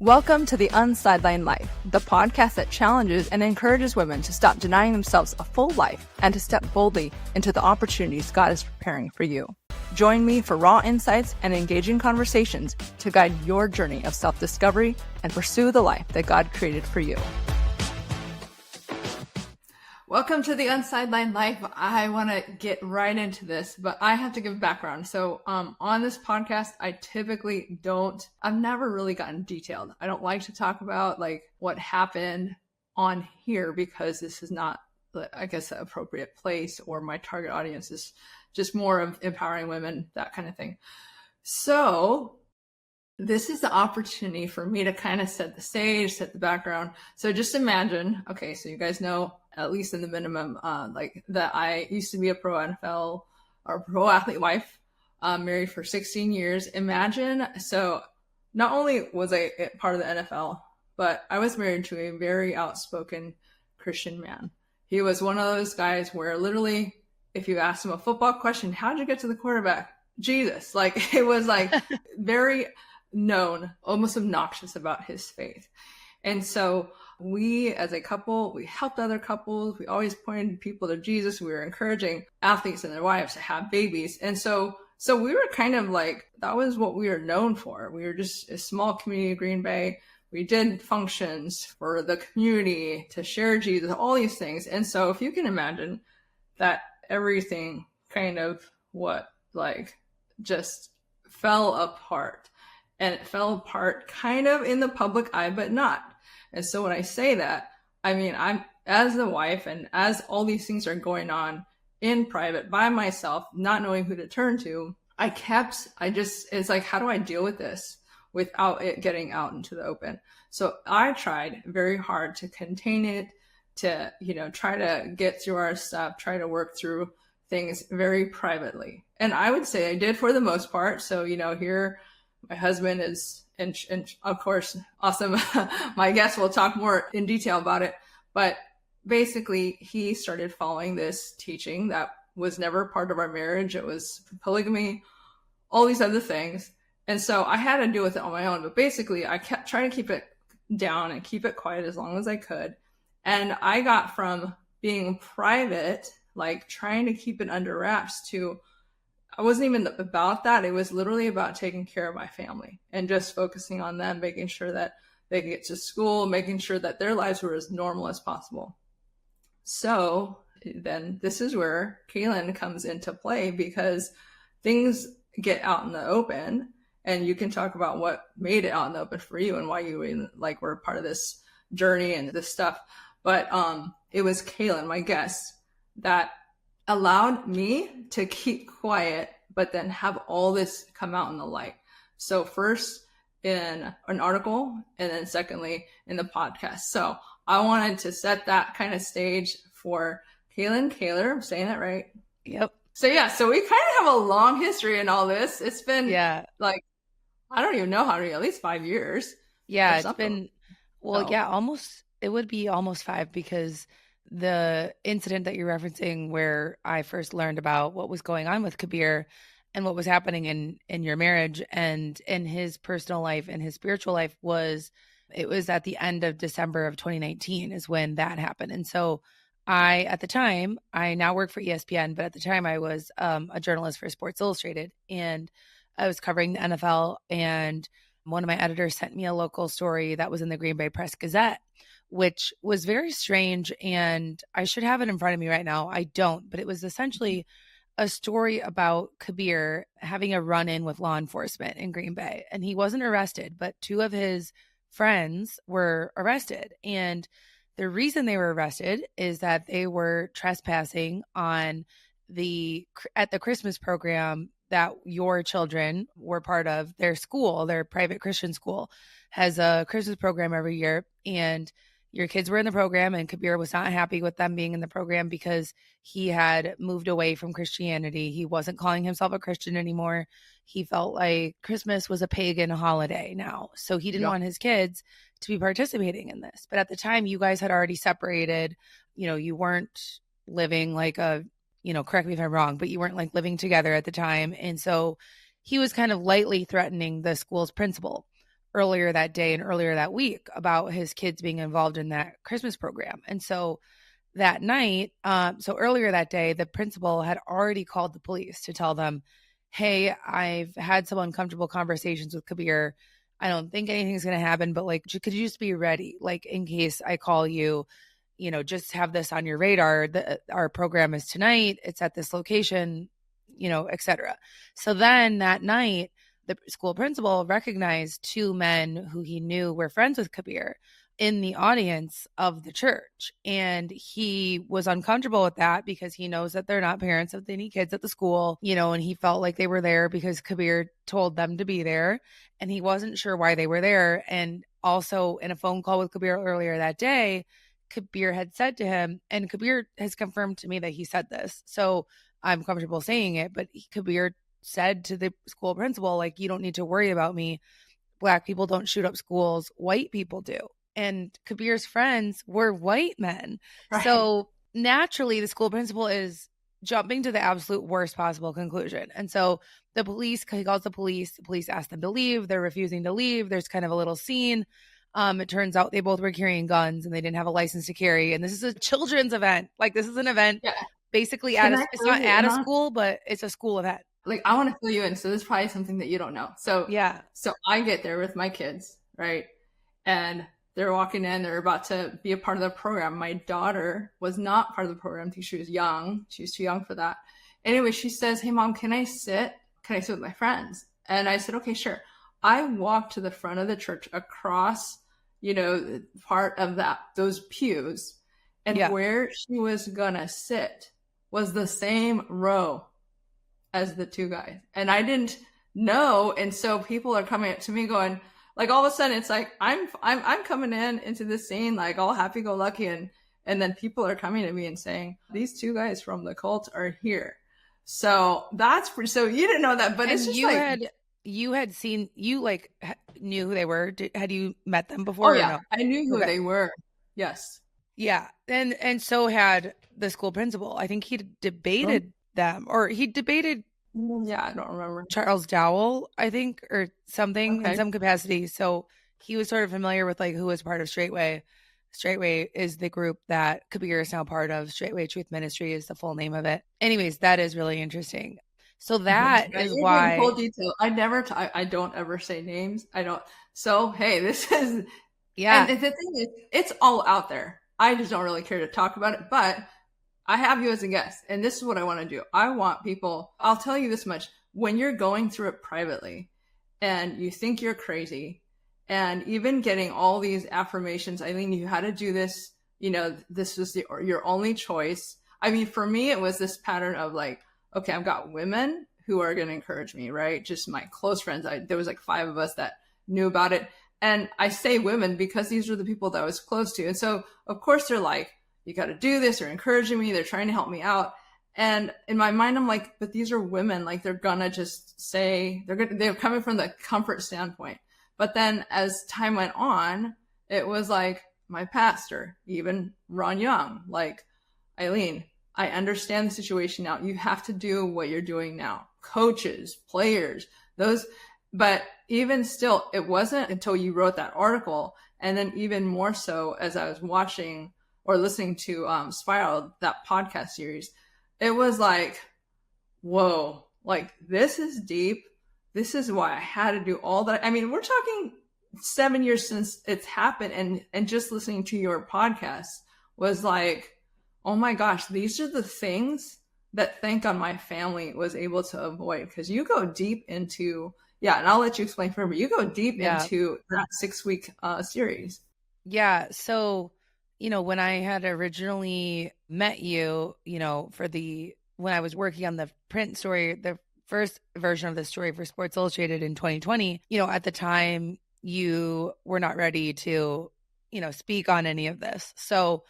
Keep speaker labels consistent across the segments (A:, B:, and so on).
A: Welcome to the Unsidelined Life, the podcast that challenges and encourages women to stop denying themselves a full life and to step boldly into the opportunities God is preparing for you. Join me for raw insights and engaging conversations to guide your journey of self-discovery and pursue the life that God created for you. Welcome to the Unsidelined Life. I want to get right into this, but I have to give background. So on this podcast, I've never really gotten detailed. I don't like to talk about like what happened on here because this is not, I guess, the appropriate place, or my target audience is just more of empowering women, that kind of thing. So this is the opportunity for me to kind of set the stage, set the background. So just imagine, okay, so you guys know, at least in the minimum, like that I used to be a pro NFL or pro athlete wife, married for 16 years. Imagine, so not only was I part of the NFL, but I was married to a very outspoken Christian man. He was one of those guys where literally, if you asked him a football question, how'd you get to the quarterback? Jesus. Like, it was like very known, almost obnoxious about his faith. And so we, as a couple, we helped other couples. We always pointed people to Jesus. We were encouraging athletes and their wives to have babies. And so we were kind of like, that was what we were known for. We were just a small community of Green Bay. We did functions for the community to share Jesus, all these things. And so if you can imagine that everything kind of just fell apart. And it fell apart kind of in the public eye, but not. And so when I say that, I mean, I'm as the wife and as all these things are going on in private by myself, not knowing who to turn to, it's like, how do I deal with this without it getting out into the open? So I tried very hard to contain it, to, try to get through our stuff, try to work through things very privately. And I would say I did for the most part. So, here my husband is, and of course, awesome. My guest will talk more in detail about it. But basically, he started following this teaching that was never part of our marriage. It was polygamy, all these other things. And so I had to deal with it on my own. But basically, I kept trying to keep it down and keep it quiet as long as I could. And I got from being private, like trying to keep it under wraps, to I wasn't even about that. It was literally about taking care of my family and just focusing on them, making sure that they could get to school, making sure that their lives were as normal as possible. So then this is where Kalyn comes into play, because things get out in the open, and you can talk about what made it out in the open for you and why you were part of this journey and this stuff. But it was Kalyn, my guest, that allowed me to keep quiet, but then have all this come out in the light. So first in an article, and then secondly in the podcast. So I wanted to set that kind of stage for Kalyn Kahler. I'm saying that right?
B: Yep.
A: So we kind of have a long history in all this. It's been I don't even know how many, at least 5 years.
B: Yeah, it's been, almost, it would be almost 5, because the incident that you're referencing, where I first learned about what was going on with Kabir and what was happening in your marriage and in his personal life and his spiritual life, it was at the end of December of 2019 is when that happened. And so at the time, I now work for ESPN, but at the time I was a journalist for Sports Illustrated, and I was covering the NFL, and one of my editors sent me a local story that was in the Green Bay Press Gazette, which was very strange. And I should have it in front of me right now. I don't, but it was essentially a story about Kabir having a run-in with law enforcement in Green Bay. And he wasn't arrested, but 2 of his friends were arrested. And the reason they were arrested is that they were trespassing at the Christmas program that your children were part of. Their school, their private Christian school, has a Christmas program every year. And your kids were in the program, and Kabir was not happy with them being in the program because he had moved away from Christianity. He wasn't calling himself a Christian anymore. He felt like Christmas was a pagan holiday now. So he didn't want his kids to be participating in this. But at the time, you guys had already separated. You weren't living like correct me if I'm wrong, but you weren't like living together at the time. And so he was kind of lightly threatening the school's principal. earlier that day and earlier that week about his kids being involved in that Christmas program. And so that night, so earlier that day, the principal had already called the police to tell them, hey, I've had some uncomfortable conversations with Kabir. I don't think anything's going to happen, but like, could you just be ready? Like, in case I call you, just have this on your radar. Our program is tonight. It's at this location, et cetera. So then that night, the school principal recognized two men who he knew were friends with Kabir in the audience of the church. And he was uncomfortable with that because he knows that they're not parents of any kids at the school, and he felt like they were there because Kabir told them to be there. And he wasn't sure why they were there. And also in a phone call with Kabir earlier that day, Kabir had said to him, and Kabir has confirmed to me that he said this, so I'm comfortable saying it, but Kabir said to the school principal, like, you don't need to worry about me. Black people don't shoot up schools. White people do. And Kabir's friends were white men. Right. So naturally, the school principal is jumping to the absolute worst possible conclusion. And so he calls the police ask them to leave. They're refusing to leave. There's kind of a little scene. It turns out they both were carrying guns and they didn't have a license to carry. And this is a children's event. Like, this is an event basically it's not at a school, but it's a school event.
A: Like, I want to fill you in. So this is probably something that you don't know. So So I get there with my kids, right? And they're walking in, they're about to be a part of the program. My daughter was not part of the program. I think she was young. She was too young for that. Anyway, she says, hey mom, can I sit with my friends? And I said, okay, sure. I walked to the front of the church across, part of those pews. And where she was gonna sit was the same row as the two guys. And I didn't know. And so people are coming up to me going, like, all of a sudden it's like, I'm coming into this scene, like, all happy-go-lucky. And then people are coming to me and saying, these two guys from the cult are here. So so you didn't know that, but and it's just
B: you had seen, knew who they were. Had you met them before?
A: Oh yeah. No? I knew who they were. Yes.
B: Yeah. And so had the school principal. I think he debated them, or he debated
A: I don't remember,
B: Charles Dowell, I think, or something in some capacity. So he was sort of familiar with like who was part of Straightway. Straightway is the group that Kabir is now part of. Straightway Truth Ministry is the full name of it. Anyways, that is really interesting. So that is why
A: full detail. I don't ever say names. I don't. So hey, this is and the thing is, it's all out there. I just don't really care to talk about it, but I have you as a guest, and this is what I want to do. I want people, I'll tell you this much, when you're going through it privately and you think you're crazy, and even getting all these affirmations, Eileen, you had to do this, this was your only choice. I mean, for me, it was this pattern of like, okay, I've got women who are going to encourage me, right? Just my close friends. There was like 5 of us that knew about it. And I say women because these are the people that I was close to. And so, of course, they're like, you got to do this. They're encouraging me. They're trying to help me out. And in my mind, I'm like, but these are women. Like, they're going to just say, they're coming from the comfort standpoint. But then as time went on, it was like my pastor, even Ron Young, like, Eileen, I understand the situation now. You have to do what you're doing now. Coaches, players, those. But even still, it wasn't until you wrote that article, and then even more so as I was watching or listening to Spiral, that podcast series, it was like, whoa, like, this is deep. This is why I had to do all that. I mean, we're talking 7 years since it's happened, and just listening to your podcast was like, oh my gosh, these are the things that thank God my family was able to avoid. Because you go deep into, and I'll let you explain further, but you go deep into that 6-week series.
B: Yeah. So, when I had originally met you, when I was working on the print story, the first version of the story for Sports Illustrated in 2020, at the time you were not ready to, speak on any of this. So,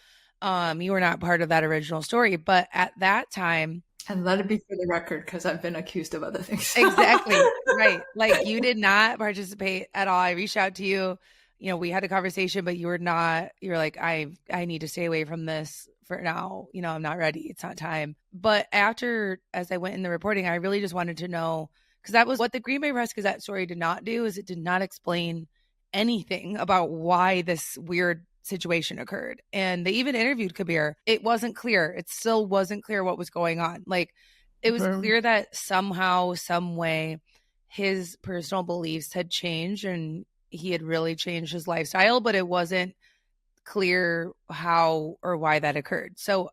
B: you were not part of that original story, but at that time,
A: and let it be for the record, because I've been accused of other things.
B: Exactly. Right. Like, you did not participate at all. I reached out to you, we had a conversation, but you were like, I need to stay away from this for now. I'm not ready. It's not time. But as I went in the reporting, I really just wanted to know, because that was what the Green Bay Press Gazette story did not do, is it did not explain anything about why this weird situation occurred. And they even interviewed Kabir. It wasn't clear. It still wasn't clear what was going on. Like, it was clear that somehow, some way, his personal beliefs had changed and he had really changed his lifestyle, but it wasn't clear how or why that occurred. So,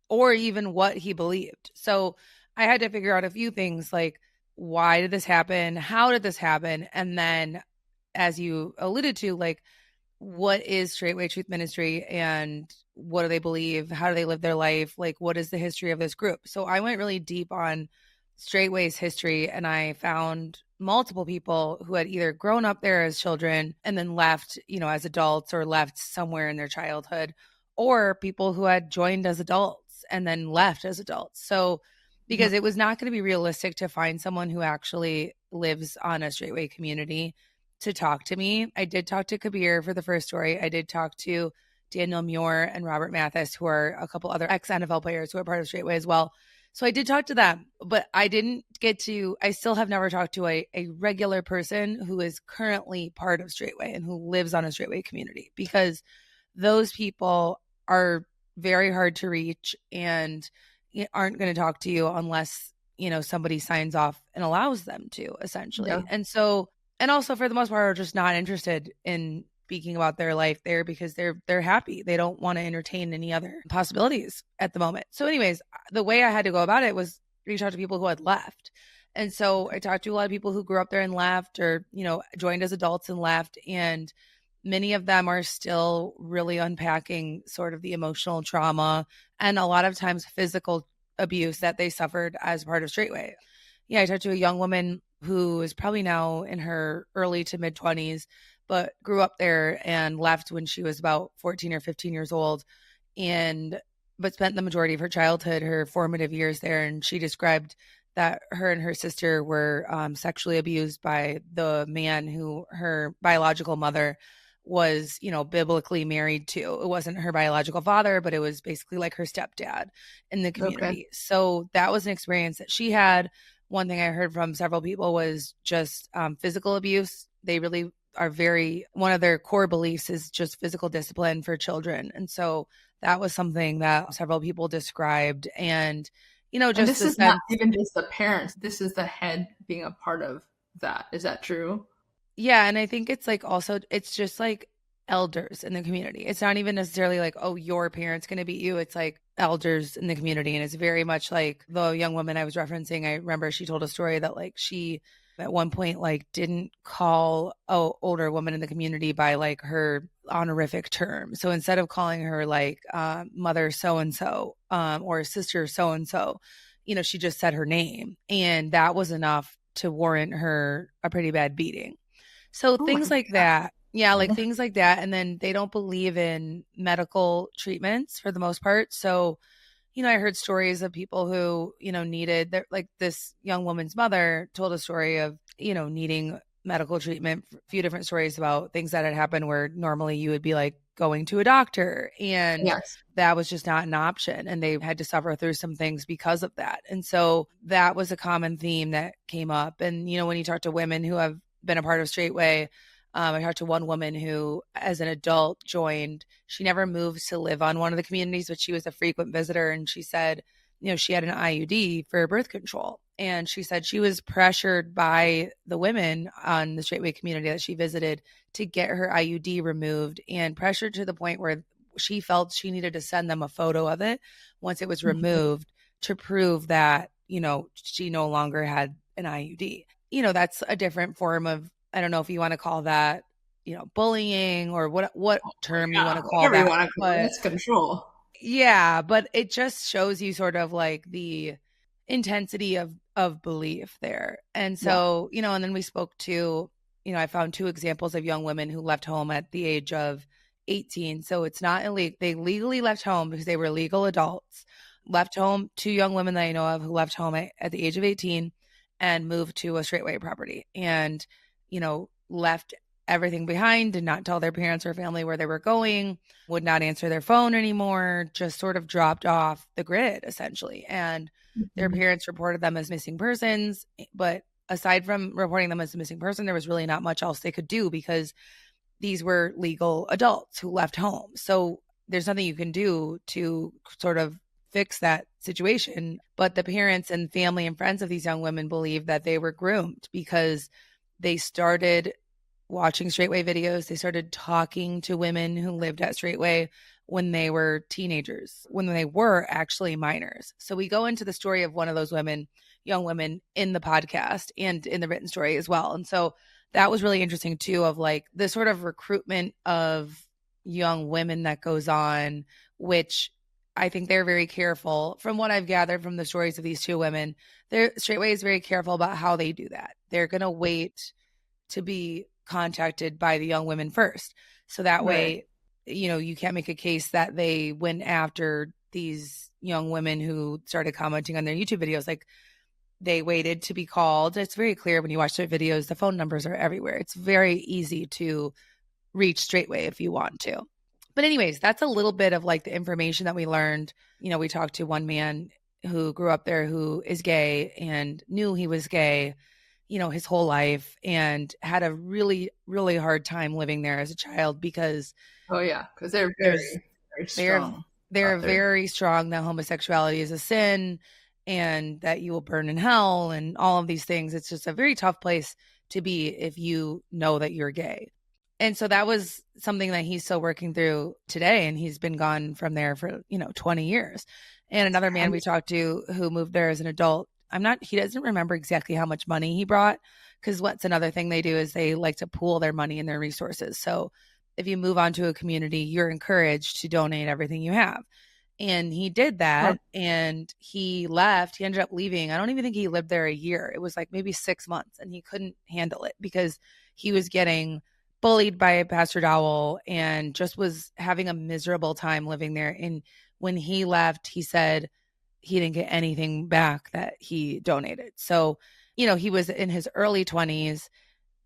B: or even what he believed. So I had to figure out a few things, like, why did this happen? How did this happen? And then, as you alluded to, like, what is Straightway Truth Ministry and what do they believe? How do they live their life? Like, what is the history of this group? So I went really deep on Straightway's history, and I found multiple people who had either grown up there as children and then left, as adults, or left somewhere in their childhood, or people who had joined as adults and then left as adults. So, because it was not going to be realistic to find someone who actually lives on a Straightway community to talk to me. I did talk to Kabir for the first story. I did talk to Daniel Muir and Robert Mathis, who are a couple other ex-NFL players who are part of Straightway as well. So I did talk to them, but I still have never talked to a regular person who is currently part of Straightway and who lives on a Straightway community, because those people are very hard to reach and aren't going to talk to you unless, somebody signs off and allows them to, essentially. Yeah. And also, for the most part, are just not interested in speaking about their life there because they're happy. They don't want to entertain any other possibilities at the moment. So anyways, the way I had to go about it was reach out to people who had left. And so I talked to a lot of people who grew up there and left, or, joined as adults and left. And many of them are still really unpacking sort of the emotional trauma and a lot of times physical abuse that they suffered as part of Straightway. Yeah, I talked to a young woman who is probably now in her early to mid 20s, but grew up there and left when she was about 14 or 15 years old, but spent the majority of her childhood, her formative years there. And she described that her and her sister were sexually abused by the man who her biological mother was, biblically married to. It wasn't her biological father, but it was basically like her stepdad in the community. Okay. So that was an experience that she had. One thing I heard from several people was just physical abuse. They really are one of their core beliefs is just physical discipline for children. And so that was something that several people described. And, just
A: and this is not even just the parents. This is the head being a part of that. Is that true?
B: Yeah. And I think it's like also, it's just like elders in the community. It's not even necessarily like, oh, your parent's going to beat you. It's like elders in the community. And it's very much like the young woman I was referencing. I remember she told a story that like she at one point like didn't call a older woman in the community by like her honorific term. So instead of calling her like mother so-and-so or sister so-and-so, she just said her name. And that was enough to warrant her a pretty bad beating. So things like that. Yeah, like things like that. And then they don't believe in medical treatments for the most part. So, I heard stories of people who, needed like this young woman's mother told a story of, needing medical treatment, a few different stories about things that had happened where normally you would be like going to a doctor, and yes, that was just not an option. And they had to suffer through some things because of that. And so that was a common theme that came up. And, when you talk to women who have been a part of Straightway, I talked to one woman who, as an adult, joined. She never moved to live on one of the communities, but she was a frequent visitor. And she said, she had an IUD for birth control. And she said she was pressured by the women on the Straightway community that she visited to get her IUD removed, and pressured to the point where she felt she needed to send them a photo of it once it was removed to prove that, she no longer had an IUD. That's a different form of, I don't know if you want to call that, bullying or what term you want to call that.
A: That's control.
B: Yeah, but it just shows you sort of like the intensity of belief there. And so, and then we spoke to, I found 2 examples of young women who left home at the age of 18. So it's not illegal. They legally left home because they were legal adults, left home. 2 young women that I know of who left home at the age of 18 and moved to a Straightway property, and left everything behind, did not tell their parents or family where they were going, would not answer their phone anymore, just sort of dropped off the grid, essentially. And their parents reported them as missing persons. But aside from reporting them as a missing person, there was really not much else they could do, because these were legal adults who left home. So there's nothing you can do to sort of fix that situation. But the parents and family and friends of these young women believe that they were groomed because they started watching Straightway videos. They started talking to women who lived at Straightway when they were teenagers, when they were actually minors. So we go into the story of one of those women, young women, in the podcast and in the written story as well. And so that was really interesting too, of like the sort of recruitment of young women that goes on, which I think they're very careful. From what I've gathered from the stories of these two women, Straightway is very careful about how they do that. They're going to wait to be contacted by the young women first. So that way, you can't make a case that they went after these young women who started commenting on their YouTube videos. Like, they waited to be called. It's very clear when you watch their videos, the phone numbers are everywhere. It's very easy to reach Straightway if you want to. But anyways, that's a little bit of like the information that we learned. We talked to one man who grew up there who is gay and knew he was gay, his whole life, and had a really, really hard time living there as a child because
A: because they're very, very strong.
B: They're very strong that homosexuality is a sin and that you will burn in hell and all of these things. It's just a very tough place to be if you know that you're gay. And so that was something that he's still working through today. And he's been gone from there for, 20 years. And another man we talked to who moved there as an adult, he doesn't remember exactly how much money he brought, because what's another thing they do is they like to pool their money and their resources. So if you move on to a community, you're encouraged to donate everything you have. And he did that, and he left. He ended up leaving. I don't even think he lived there a year. It was like maybe 6 months, and he couldn't handle it because he was getting bullied by Pastor Dowell and just was having a miserable time living there. And when he left, he said he didn't get anything back that he donated. So, he was in his early 20s,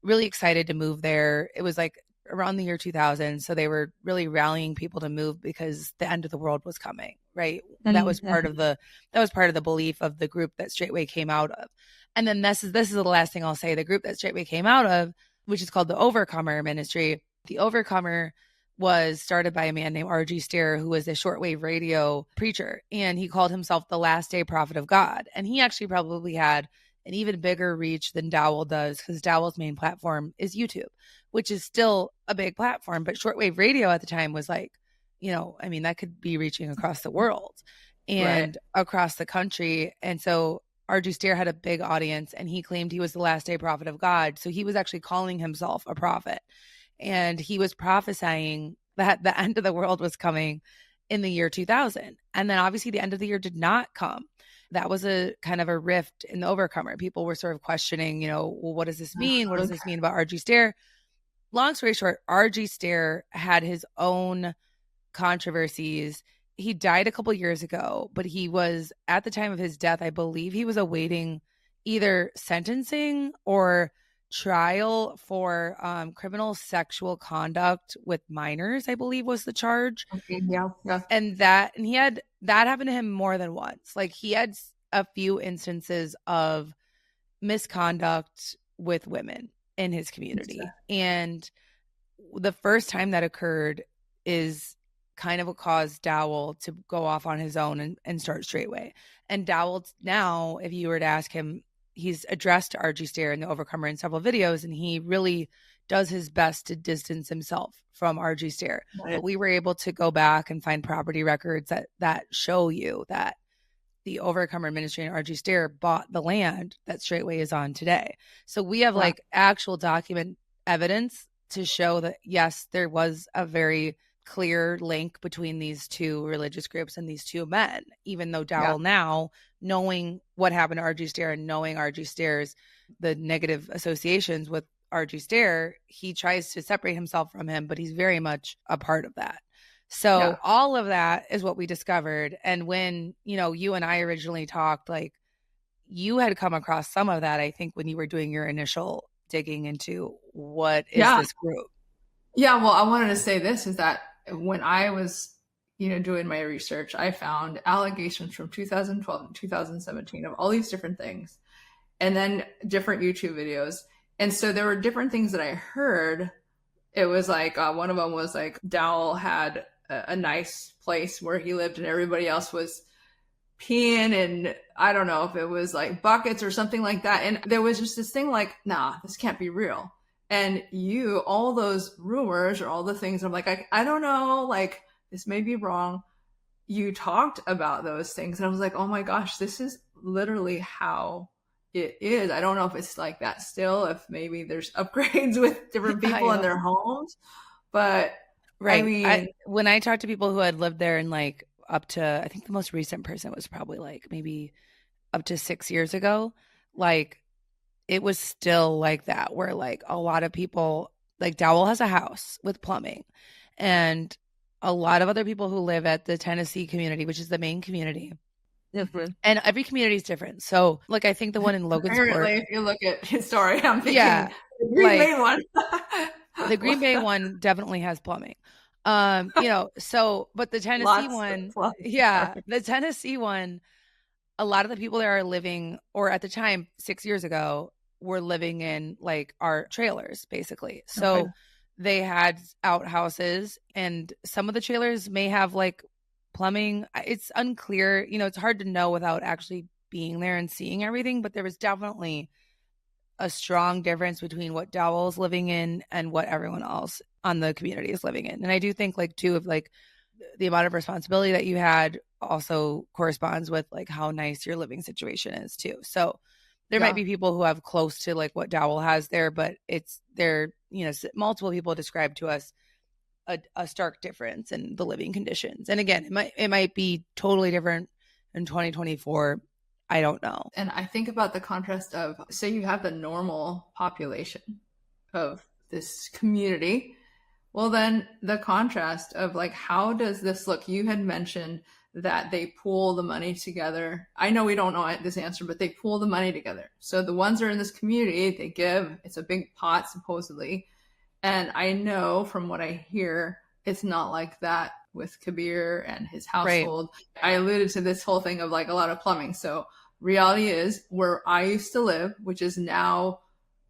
B: really excited to move there. It was like around the year 2000. So they were really rallying people to move because the end of the world was coming, right? That was part of the belief of the group that Straightway came out of. And then this is the last thing I'll say. The group that Straightway came out of, which is called the Overcomer Ministry. The Overcomer was started by a man named R.G. Stair, who was a shortwave radio preacher, and he called himself the Last Day Prophet of God. And he actually probably had an even bigger reach than Dowell does, because Dowell's main platform is YouTube, which is still a big platform. But shortwave radio at the time was like, that could be reaching across the world and across the country. And so R.G. Stair had a big audience, and he claimed he was the last day prophet of God. So he was actually calling himself a prophet, and he was prophesying that the end of the world was coming in the year 2000. And then obviously the end of the year did not come. That was a kind of a rift in the Overcomer. People were sort of questioning, well, what does this mean? What does this mean about R.G. Stair? Long story short, R.G. Stair had his own controversies. He died a couple years ago, but he was, at the time of his death, I believe he was awaiting either sentencing or trial for criminal sexual conduct with minors, I believe was the charge.
A: Okay, yeah.
B: And he had that happen to him more than once. Like, he had a few instances of misconduct with women in his community. And the first time that occurred is kind of what caused Dowell to go off on his own and start Straightway. And Dowell now, if you were to ask him, he's addressed R.G. Stair in the Overcomer in several videos, and he really does his best to distance himself from R.G. Stair. Right. But we were able to go back and find property records that show you that the Overcomer Ministry and R.G. Stair bought the land that Straightway is on today. So we have like actual document evidence to show that, yes, there was a very clear link between these two religious groups and these two men, even though Dowell now, knowing what happened to R.G. Stair and knowing R.G. Stair's the negative associations with R.G. Stair, he tries to separate himself from him, but he's very much a part of that. So all of that is what we discovered. And when, you and I originally talked, like, you had come across some of that, I think, when you were doing your initial digging into what is this group.
A: Yeah, well, I wanted to say this is that when I was, doing my research, I found allegations from 2012 and 2017 of all these different things, and then different YouTube videos. And so there were different things that I heard it was like, one of them was like Dowell had a nice place where he lived and everybody else was peeing, and I don't know if it was like buckets or something like that. And there was just this thing like, nah, this can't be real. And all those rumors or all the things, I'm like, I don't know, like this may be wrong. You talked about those things and I was like, oh my gosh, this is literally how it is. I don't know if it's like that still, if maybe there's upgrades with different people in their homes, but
B: right.
A: I mean,
B: when I talked to people who had lived there and like up to, I think the most recent person was probably like maybe up to 6 years ago, like it was still like that, where like a lot of people, like Dowell has a house with plumbing, and a lot of other people who live at the Tennessee community, which is the main community.
A: different.
B: And every community is different. So like, I think the one in Logansport,
A: If you look at his story, I'm thinking the Green
B: like,
A: Bay one.
B: the Green Bay one definitely has plumbing. So, but the Tennessee one, the Tennessee one, a lot of the people there are living, or at the time, 6 years ago, were living in like our trailers, basically. So they had outhouses, and some of the trailers may have like plumbing. It's unclear, it's hard to know without actually being there and seeing everything, but there was definitely a strong difference between what Dowell's living in and what everyone else on the community is living in. And I do think like too, of like the amount of responsibility that you had also corresponds with like how nice your living situation is too. So there might be people who have close to like what Dowell has there, but multiple people described to us a stark difference in the living conditions. And again, it might be totally different in 2024. I don't know.
A: And I think about the contrast of, say you have the normal population of this community. Well, then the contrast of like, how does this look? You had mentioned that they pool the money together. I know we don't know this answer, but they pool the money together. So the ones that are in this community, they give, it's a big pot supposedly. And I know from what I hear, it's not like that with Kabir and his household. Right. I alluded to this whole thing of like a lot of plumbing. So reality is where I used to live, which is now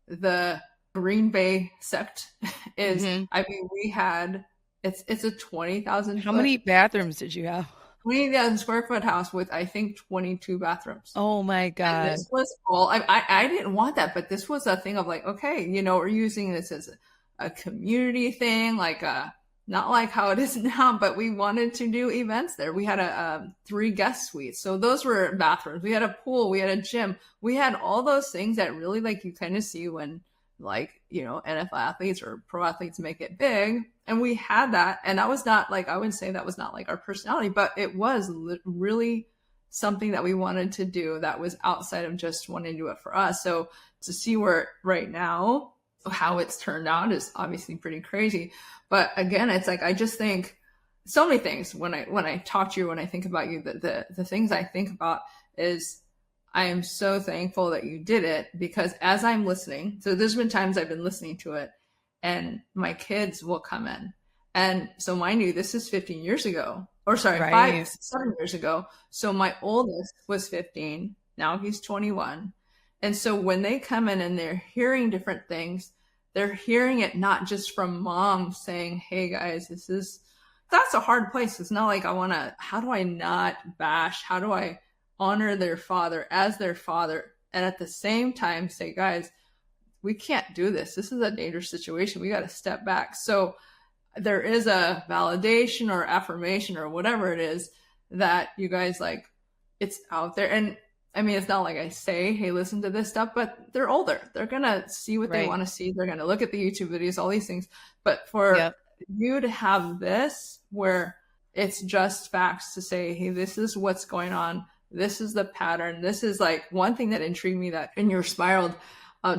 A: the Green Bay sect, is, I mean, we had, it's a 20,000.
B: How many bathrooms did you have?
A: 20,000 square foot house with, I think, 22 bathrooms.
B: Oh my God.
A: And this was all, I didn't want that, but this was a thing of like, okay, we're using this as a community thing, like not like how it is now, but we wanted to do events there. We had a 3 guest suites. So those were bathrooms. We had a pool, we had a gym. We had all those things that really like you kind of see when like, NFL athletes or pro athletes make it big. And we had that. And that was not like, I would say that was not like our personality, but it was really something that we wanted to do that was outside of just wanting to do it for us. So to see where right now, how it's turned out is obviously pretty crazy. But again, it's like, I just think so many things when I talk to you, when I think about you, the things I think about is I am so thankful that you did it, because as I'm listening, so there's been times I've been listening to it and my kids will come in. And so mind you, this is 15 years ago, or sorry, right. 7 years ago. So my oldest was 15. Now he's 21. And so when they come in and they're hearing different things, they're hearing it not just from mom saying, hey guys, that's a hard place. It's not like how do I not bash? How do I honor their father as their father? And at the same time say, guys, we can't do this. This is a dangerous situation. We got to step back. So there is a validation or affirmation or whatever it is that you guys like, it's out there. And I mean, it's not like I say, hey, listen to this stuff, but they're older. They're going to see what they want to see. They're going to look at the YouTube videos, all these things. But for you to have this where it's just facts to say, hey, this is what's going on. This is the pattern. This is like one thing that intrigued me that in your spiraled,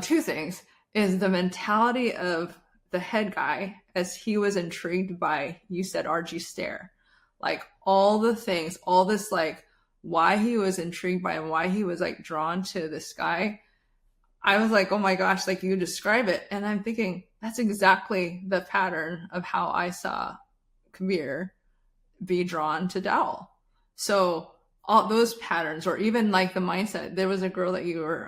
A: 2 things is the mentality of the head guy as he was intrigued by, you said RG Stare, like all the things, all this, like why he was intrigued by and why he was like drawn to this guy. I was like, oh my gosh, like you describe it. And I'm thinking that's exactly the pattern of how I saw Kabir be drawn to Dowell. So all those patterns, or even like the mindset, there was a girl that you were,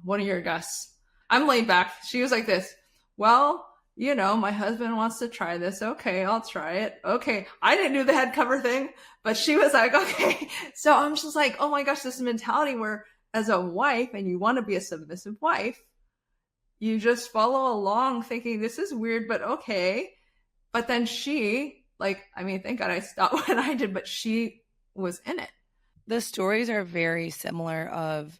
A: one of your guests, I'm laid back. She was like this, well, my husband wants to try this. Okay, I'll try it. Okay. I didn't do the head cover thing, but she was like, okay. So I'm just like, oh my gosh, this mentality where as a wife, and you want to be a submissive wife, you just follow along thinking this is weird, but okay. But then she, like, I mean, thank God I stopped when I did, but she was in it.
B: The stories are very similar of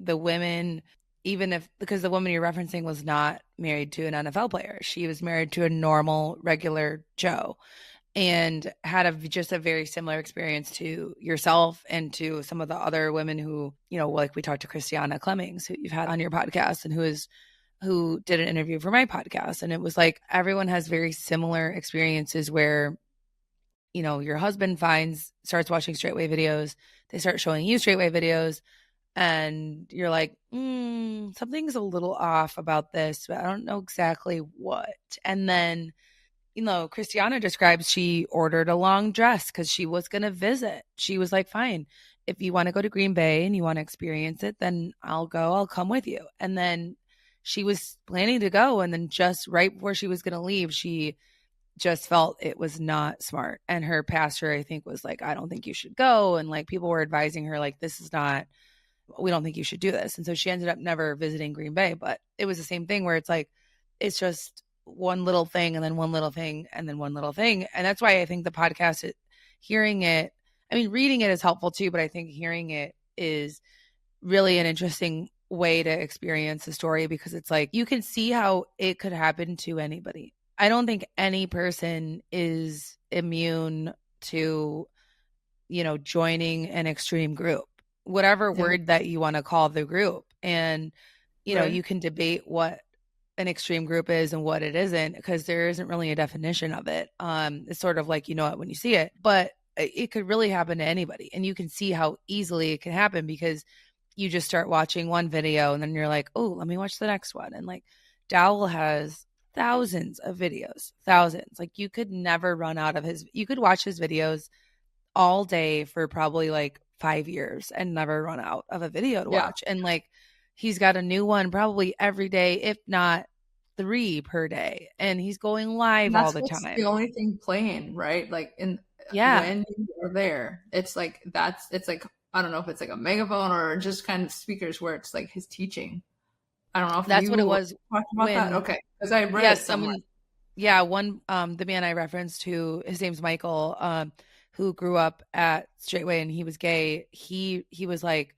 B: the women, even if, because the woman you're referencing was not married to an NFL player. She was married to a normal, regular Joe and had just a very similar experience to yourself and to some of the other women who, like we talked to Christiana Clemmings, who you've had on your podcast and who did an interview for my podcast. And it was like, everyone has very similar experiences where, your husband starts watching Straightway videos. They start showing you Straightway videos and you're like, something's a little off about this, but I don't know exactly what. And then, Christiana describes she ordered a long dress because she was going to visit. She was like, fine, if you want to go to Green Bay and you want to experience it, then I'll come with you. And then she was planning to go. And then just right before she was going to leave, she just felt it was not smart. And her pastor, I think, was like, I don't think you should go. And like people were advising her, like, we don't think you should do this. And so she ended up never visiting Green Bay. But it was the same thing where it's like, it's just one little thing and then one little thing and then one little thing. And that's why I think the podcast, reading it is helpful too, but I think hearing it is really an interesting way to experience the story because it's like, you can see how it could happen to anybody. I don't think any person is immune to, joining an extreme group, whatever word that you want to call the group. And, you can debate what an extreme group is and what it isn't, because there isn't really a definition of it. It's sort of like, it when you see it, but it could really happen to anybody. And you can see how easily it can happen because you just start watching one video and then you're like, oh, let me watch the next one. And like Dowell has thousands of videos, thousands. Like you could never run out of you could watch his videos all day for probably like 5 years and never run out of a video to watch. And like, he's got a new one probably every day, if not 3 per day. And he's going live all the time.
A: The only thing playing, right? Like when you are there, it's like, it's like, I don't know if it's like a megaphone or just kind of speakers where it's like his teaching. I don't know if
B: that's what it was.
A: About that. Okay. Because I read it somewhere.
B: The man I referenced, his name's Michael, who grew up at Straightway and he was gay. He was like,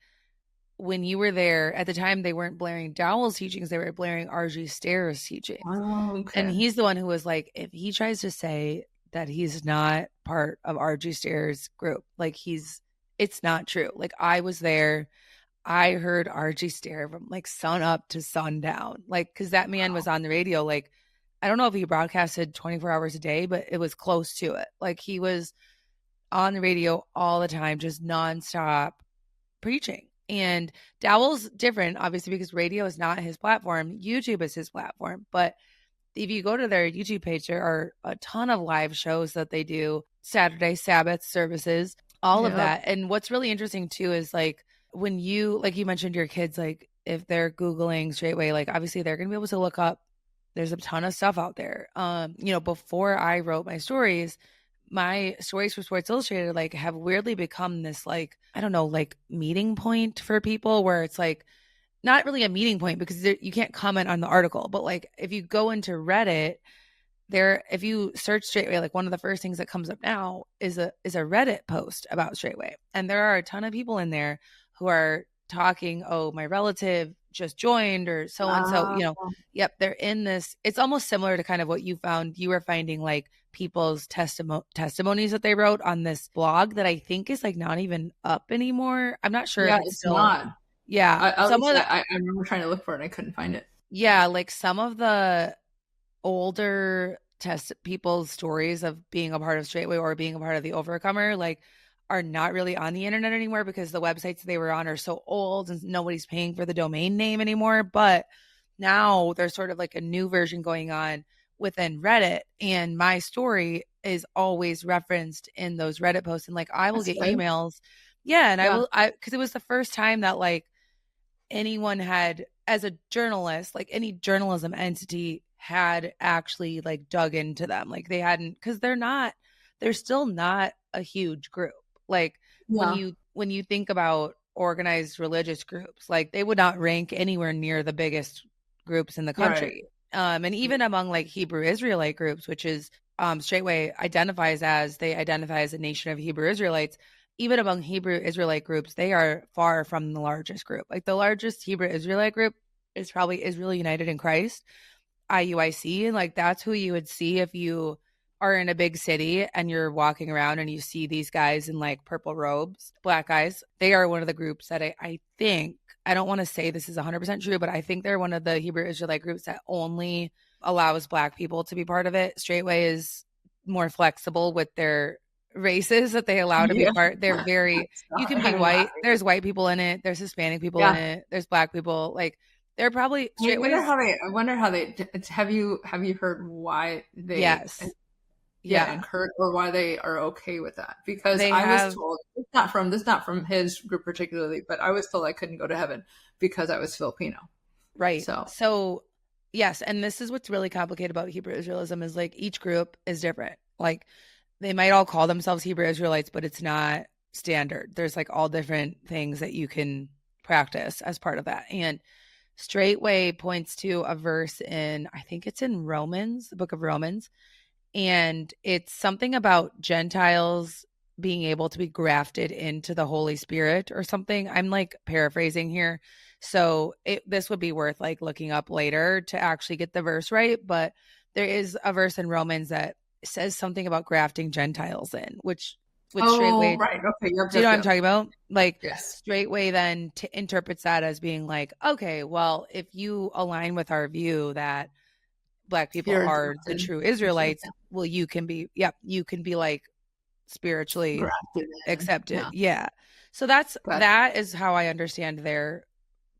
B: when you were there at the time, they weren't blaring Dowell's teachings, they were blaring RG Stair's teachings.
A: Oh, okay.
B: And he's the one who was like, if he tries to say that he's not part of RG Stair's group, like it's not true. Like I was there. I heard RG Stair from like sun up to sundown. Like, cause that man was on the radio. Like, I don't know if he broadcasted 24 hours a day, but it was close to it. Like he was on the radio all the time, just nonstop preaching. And Dowell's different, obviously, because radio is not his platform. YouTube is his platform. But if you go to their YouTube page, there are a ton of live shows that they do, Saturday, Sabbath services, all of that. And what's really interesting too is like when you mentioned your kids, like if they're Googling Straightway, like obviously they're going to be able to look up. There's a ton of stuff out there. Before I wrote my stories for Sports Illustrated, like have weirdly become this, like, I don't know, like meeting point for people where it's like not really a meeting point because you can't comment on the article, but like if you go into Reddit if you search Straightway, like one of the first things that comes up now is a Reddit post about Straightway. And there are a ton of people in there who are talking, oh, my relative just joined or so-and-so, yep, they're in this. It's almost similar to kind of what you were finding like people's testimonies that they wrote on this blog that I think is like not even up anymore. I'm not sure.
A: Yeah, if it's still not.
B: Yeah.
A: I remember trying to look for it. I couldn't find it.
B: Yeah. Like some of the older people's stories of being a part of Straightway or being a part of the Overcomer, like are not really on the internet anymore because the websites they were on are so old and nobody's paying for the domain name anymore. But now there's sort of like a new version going on within Reddit, and my story is always referenced in those Reddit posts. And like I will get emails. Yeah. And because it was the first time that like anyone had, as a journalist, like any journalism entity had actually like dug into them. Like they hadn't, because they're still not a huge group. Like
A: Yeah.
B: when you think about organized religious groups, like they would not rank anywhere near the biggest groups in the
A: Right.
B: country. And even among like Hebrew Israelite groups, which is Straightway identifies as, they identify as a nation of Hebrew Israelites. Even among Hebrew Israelite groups, they are far from the largest group. Like the largest Hebrew Israelite group is probably Israel United in Christ, IUIC. And like that's who you would see if you are in a big city and you're walking around and you see these guys in like purple robes, black guys. They are one of the groups that I think, I don't want to say this is 100% true, but I think they're one of the Hebrew Israelite groups that only allows Black people to be part of it. Straightway is more flexible with their races that they allow to be part. They're very, you can be white. There's white people in it. There's Hispanic people in it. There's Black people. Like they're probably Straightways.
A: I wonder how they, have you heard why they
B: yes.
A: encourage, or why they are okay with that? Because was told, it's not from his group particularly, but I was told I couldn't go to heaven because I was Filipino.
B: Right. So yes, and this is what's really complicated about Hebrew Israelism is like each group is different. Like they might all call themselves Hebrew Israelites, but it's not standard. There's like all different things that you can practice as part of that. And Straightway points to a verse in, I think it's in Romans, the book of Romans, and it's something about Gentiles being able to be grafted into the Holy Spirit or something. I'm like paraphrasing here. So this would be worth like looking up later to actually get the verse right. But there is a verse in Romans that says something about grafting Gentiles in, which Straightway,
A: right. Okay.
B: Do you know what I'm talking about? Like Straightway then interprets that as being like, okay, well, if you align with our view that Black people are the true Israelites, well, you can be like spiritually accepted. Yeah. So that is how I understand their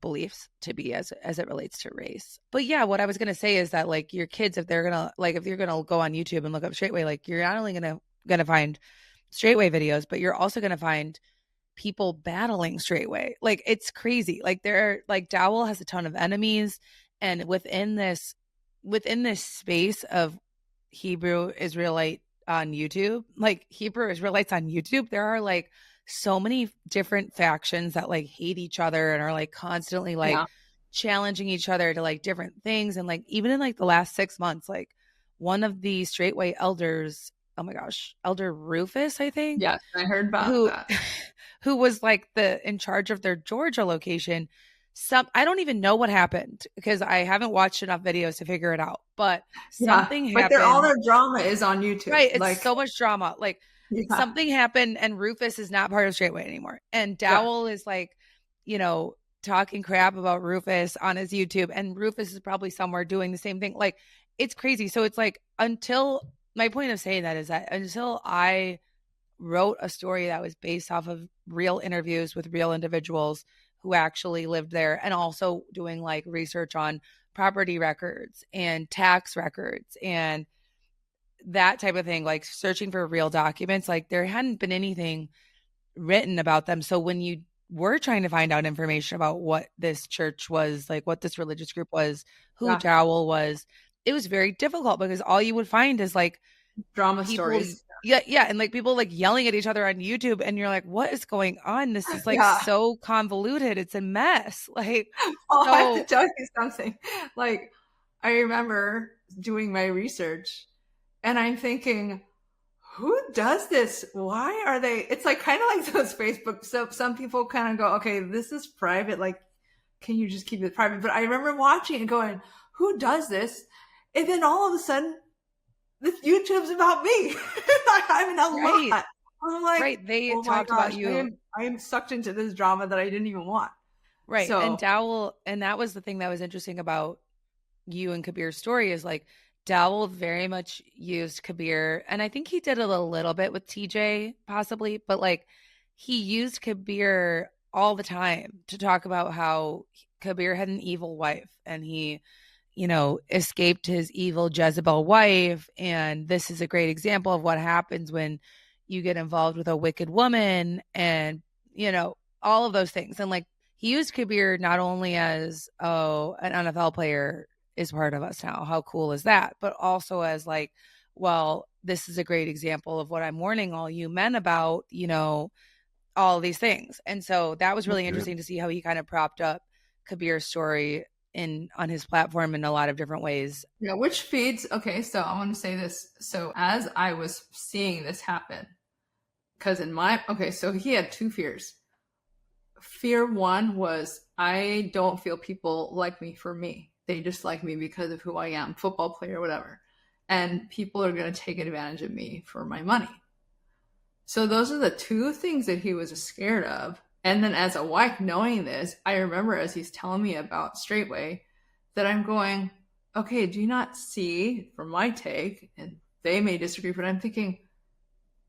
B: beliefs to be as it relates to race. But yeah, what I was going to say is that like your kids, if you're going to go on YouTube and look up Straightway, like you're not only going to find Straightway videos, but you're also going to find people battling Straightway. Like it's crazy. Like Dowell has a ton of enemies, and within this space of Hebrew Israelite on YouTube, like Hebrew Israelites on YouTube, there are like so many different factions that like hate each other and are like constantly like challenging each other to like different things. And like even in like the last 6 months, like one of the Straightway elders, oh my gosh, Elder Rufus, I think.
A: Yes, I heard about that.
B: Who was like in charge of their Georgia location. I don't even know what happened because I haven't watched enough videos to figure it out. But something happened.
A: But all their drama is on YouTube.
B: Right. It's like so much drama. Like something happened and Rufus is not part of Straightway anymore. And Dowell is like, talking crap about Rufus on his YouTube. And Rufus is probably somewhere doing the same thing. Like it's crazy. So it's like my point of saying that is that until I wrote a story that was based off of real interviews with real individuals who actually lived there, and also doing like research on property records and tax records and that type of thing, like searching for real documents, like there hadn't been anything written about them. So when you were trying to find out information about what this church was, like what this religious group was, who Dowell was, it was very difficult because all you would find is like
A: drama stories.
B: Yeah. And like people like yelling at each other on YouTube, and you're like, what is going on? This is like so convoluted. It's a mess. Like,
A: I have to tell you something. Like, I remember doing my research and I'm thinking, who does this? Why are they? It's like kind of like those Facebook. So some people kind of go, okay, this is private. Like, can you just keep it private? But I remember watching and going, who does this? And then all of a sudden, this YouTube's about me. I'm in a lot. I'm like,
B: they talked about you.
A: I am sucked into this drama that I didn't even want.
B: Right. So, and Dowell, and that was the thing that was interesting about you and Kabir's story is like Dowell very much used Kabir, and I think he did it a little bit with TJ possibly, but like he used Kabir all the time to talk about how Kabir had an evil wife and he escaped his evil Jezebel wife. And this is a great example of what happens when you get involved with a wicked woman and, all of those things. And like he used Kabir not only as, an NFL player is part of us now. How cool is that? But also as like, well, this is a great example of what I'm warning all you men about, you know, all these things. And so that was really interesting to see how he kind of propped up Kabir's story on his platform in a lot of different ways.
A: Yeah, which feeds, okay, so I want to say this. So as I was seeing this happen, because so he had two fears. Fear one was, I don't feel people like me for me. They just like me because of who I am, football player, whatever. And people are going to take advantage of me for my money. So those are the two things that he was scared of. And then as a wife, knowing this, I remember as he's telling me about Straightway, that I'm going, okay, do you not see from my take, and they may disagree, but I'm thinking,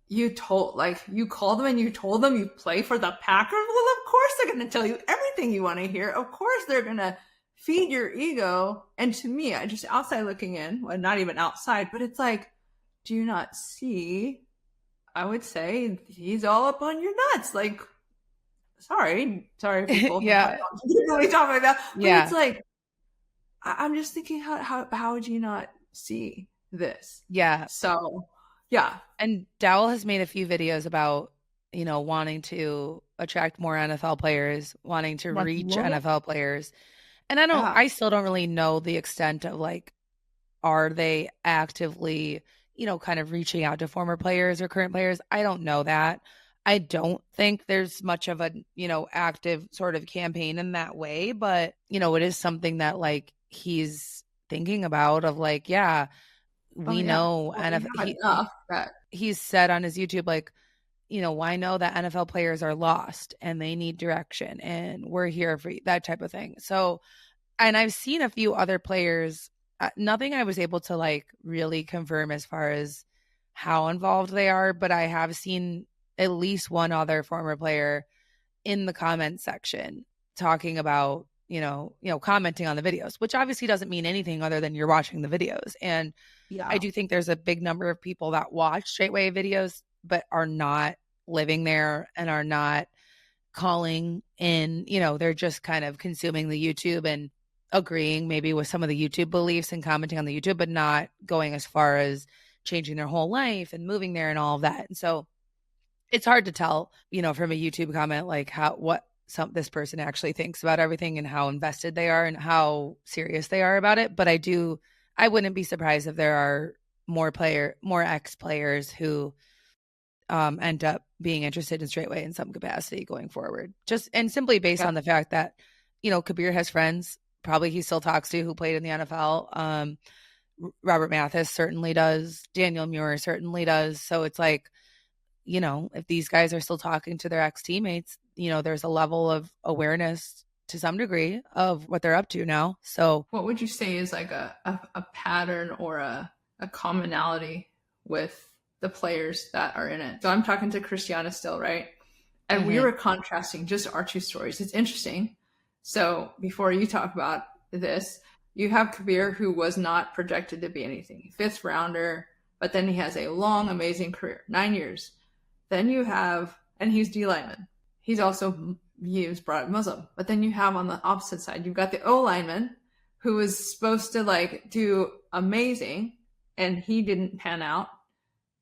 A: you called them and you told them you play for the Packers? Well, of course they're going to tell you everything you want to hear. Of course they're going to feed your ego. And to me, I just outside looking in, well, not even outside, but it's like, do you not see? I would say he's all up on your nuts. Like, sorry, people.
B: Yeah.
A: Really talking like that. But
B: yeah.
A: It's like, I'm just thinking, how would you not see this?
B: Yeah.
A: So, yeah.
B: And Dowell has made a few videos about, you know, wanting to attract more NFL players, wanting to reach NFL players. And I still don't really know the extent of like, are they actively, you know, kind of reaching out to former players or current players? I don't know that. I don't think there's much of a, you know, active sort of campaign in that way, but, you know, it is something that like he's thinking about of like, yeah, we know. And he's said on his YouTube, like, you know, I know that NFL players are lost and they need direction and we're here for you, that type of thing. So, and I've seen a few other players, nothing I was able to like really confirm as far as how involved they are, but I have seen at least one other former player in the comment section talking about, you know, commenting on the videos, which obviously doesn't mean anything other than you're watching the videos. And I do think there's a big number of people that watch Straightway videos, but are not living there and are not calling in, you know, they're just kind of consuming the YouTube and agreeing maybe with some of the YouTube beliefs and commenting on the YouTube, but not going as far as changing their whole life and moving there and all of that. And so it's hard to tell, you know, from a YouTube comment, like this person actually thinks about everything and how invested they are and how serious they are about it. But I wouldn't be surprised if there are more ex-players who end up being interested in Straightway in some capacity going forward. Just and simply based on the fact that, you know, Kabir has friends, probably he still talks to, who played in the NFL. Robert Mathis certainly does. Daniel Muir certainly does. So it's like, you know, if these guys are still talking to their ex-teammates, you know, there's a level of awareness to some degree of what they're up to now. So
A: what would you say is like a pattern or a commonality with the players that are in it? So I'm talking to Christiana still, right? And we were contrasting just our two stories. It's interesting. So before you talk about this, you have Kabir, who was not projected to be anything, 5th rounder, but then he has a long, amazing career, 9 years. Then you have, and he's D lineman. He was brought up Muslim. But then you have on the opposite side, you've got the O lineman, who was supposed to like do amazing, and he didn't pan out.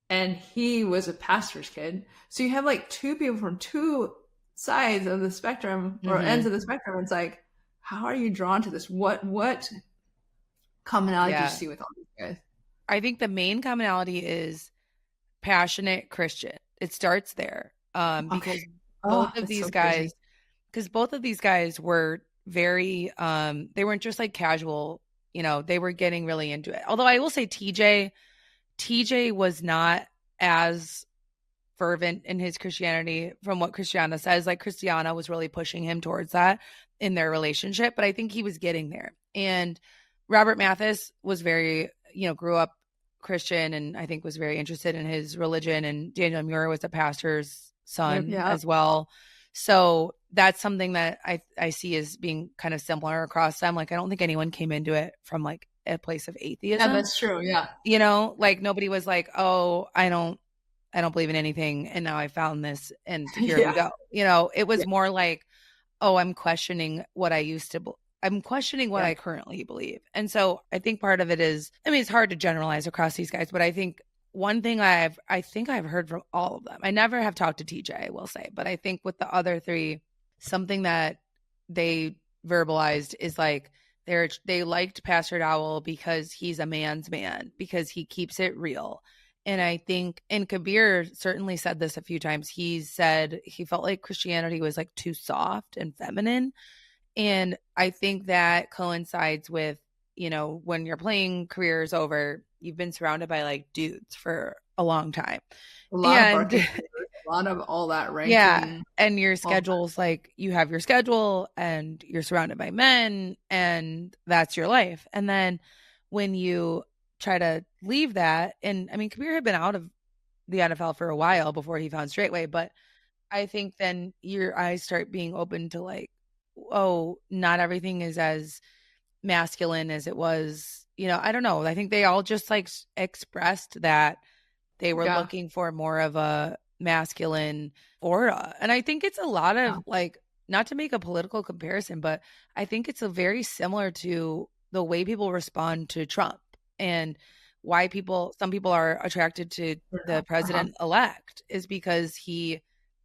A: And he was a pastor's kid. So you have like two people from two sides of the spectrum or ends of the spectrum. It's like, how are you drawn to this? What commonality do you see with all these guys?
B: I think the main commonality is passionate Christian. It starts there. Because both of these guys were very, they weren't just like casual, you know, they were getting really into it. Although I will say TJ was not as fervent in his Christianity from what Christiana says. Like Christiana was really pushing him towards that in their relationship, but I think he was getting there. And Robert Mathis was very, you know, grew up Christian and I think was very interested in his religion. And Daniel Muir was a pastor's son as well. So that's something that I see as being kind of similar across them. Like, I don't think anyone came into it from like a place of atheism.
A: Yeah, that's true. Yeah.
B: You know, like nobody was like, oh, I don't believe in anything. And now I found this and here we go. You know, it was more like, oh, I'm questioning what I used to I'm questioning what I currently believe. And so I think part of it is, I mean, it's hard to generalize across these guys, but I think one thing I think I've heard from all of them, I never have talked to TJ, I will say, but I think with the other three, something that they verbalized is like they liked Pastor Dowell because he's a man's man, because he keeps it real. And I think, and Kabir certainly said this a few times, he said he felt like Christianity was like too soft and feminine. And I think that coincides with, you know, when your playing career is over, you've been surrounded by like dudes for a long time.
A: A lot of barking, a lot of all that ranking.
B: Yeah. And your schedule's like, you have your schedule and you're surrounded by men and that's your life. And then when you try to leave that, and I mean, Kabir had been out of the NFL for a while before he found Straightway, but I think then your eyes start being open to like, oh, not everything is as masculine as it was. You know, I don't know. I think they all just like expressed that they were looking for more of a masculine aura. And I think it's a lot of like, not to make a political comparison, but I think it's a very similar to the way people respond to Trump and why some people are attracted to the president-elect is because him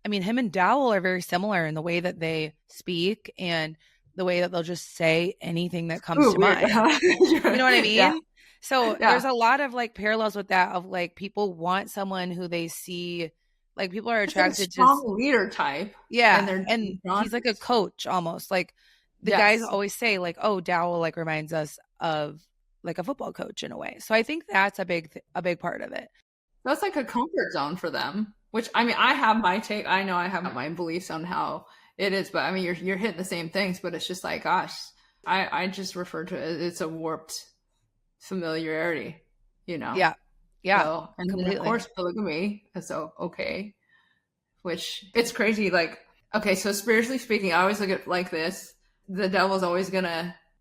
B: and Dowell are very similar in the way that they speak and the way that they'll just say anything that comes to mind. You know what I mean? Yeah. So there's a lot of like parallels with that of like people want someone who they see, like people are attracted to
A: strong leader type.
B: Yeah. And he's like a coach almost. Like the guys always say like, oh, Dowell like reminds us of like a football coach in a way. So I think that's a big part of it.
A: That's like a comfort zone for them. Which, I mean, I have my take. I know I have my beliefs on how it is, but I mean, you're hitting the same things, but it's just like, gosh, I just refer to it, it's a warped familiarity, you know?
B: Yeah. Yeah.
A: So, and then of course, polygamy. So, okay. Which it's crazy. Like, okay, so spiritually speaking, I always look at it like this. The devil's always